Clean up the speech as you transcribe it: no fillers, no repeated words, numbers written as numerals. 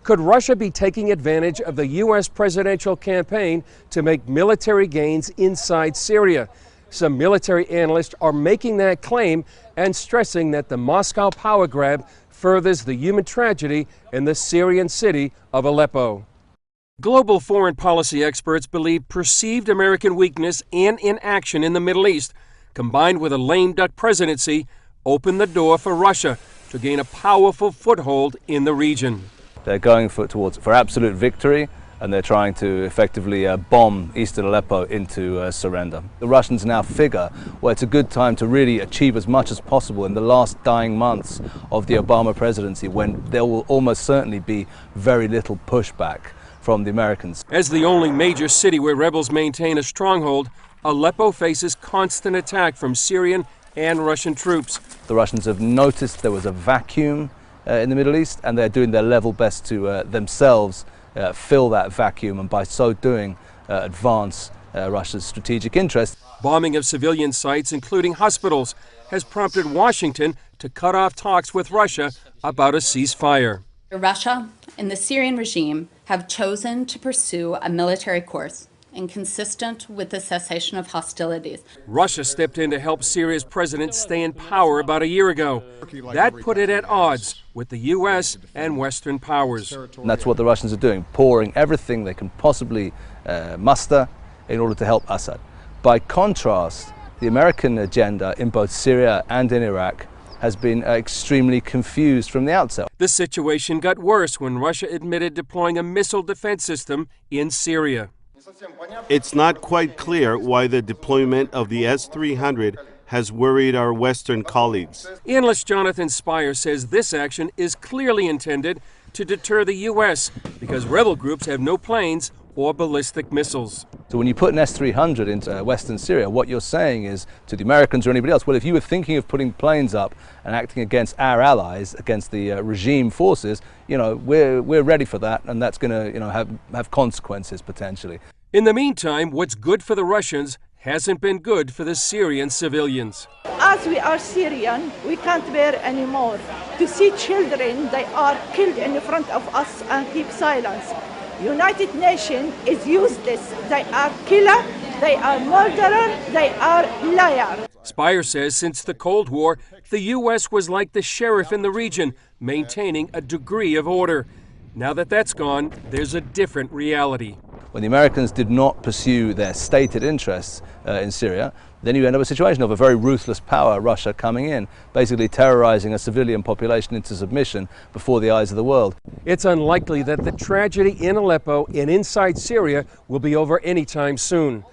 Could Russia be taking advantage of the U.S. presidential campaign to make military gains inside Syria? Some military analysts are making that claim and stressing that the Moscow power grab furthers the human tragedy in the Syrian city of Aleppo. Global foreign policy experts believe perceived American weakness and inaction in the Middle East, combined with a lame duck presidency, open the door for Russia to gain a powerful foothold in the region. They're going for absolute victory, and they're trying to effectively bomb eastern Aleppo into surrender. The Russians now figure, well, it's a good time to really achieve as much as possible in the last dying months of the Obama presidency, when there will almost certainly be very little pushback from the Americans. As the only major city where rebels maintain a stronghold, Aleppo faces constant attack from Syrian and Russian troops. The Russians have noticed there was a vacuum in the Middle East, and they're doing their level best to themselves fill that vacuum, and by so doing advance Russia's strategic interests. Bombing of civilian sites, including hospitals, has prompted Washington to cut off talks with Russia about a ceasefire. Russia and the Syrian regime have chosen to pursue a military course inconsistent with the cessation of hostilities. Russia stepped in to help Syria's president stay in power about a year ago. That put it at odds with the U.S. and Western powers. And that's what the Russians are doing, pouring everything they can possibly muster in order to help Assad. By contrast, the American agenda in both Syria and in Iraq has been extremely confused from the outset. The situation got worse when Russia admitted deploying a missile defense system in Syria. It's not quite clear why the deployment of the S-300 has worried our Western colleagues. Analyst Jonathan Spire says this action is clearly intended to deter the U.S. because rebel groups have no planes or ballistic missiles. So when you put an S-300 into Western Syria, what you're saying is to the Americans or anybody else, well, if you were thinking of putting planes up and acting against our allies, against the regime forces, we're ready for that, and that's going to have consequences potentially. In the meantime, what's good for the Russians hasn't been good for the Syrian civilians. As we are Syrian, we can't bear anymore to see children, they are killed in front of us and keep silence. United Nations is useless. They are killer, they are murderer, they are liar. Spire says since the Cold War, the U.S. was like the sheriff in the region, maintaining a degree of order. Now that that's gone, there's a different reality. When the Americans did not pursue their stated interests in Syria, then you end up with a situation of a very ruthless power, Russia, coming in, basically terrorizing a civilian population into submission before the eyes of the world. It's unlikely that the tragedy in Aleppo and inside Syria will be over anytime soon.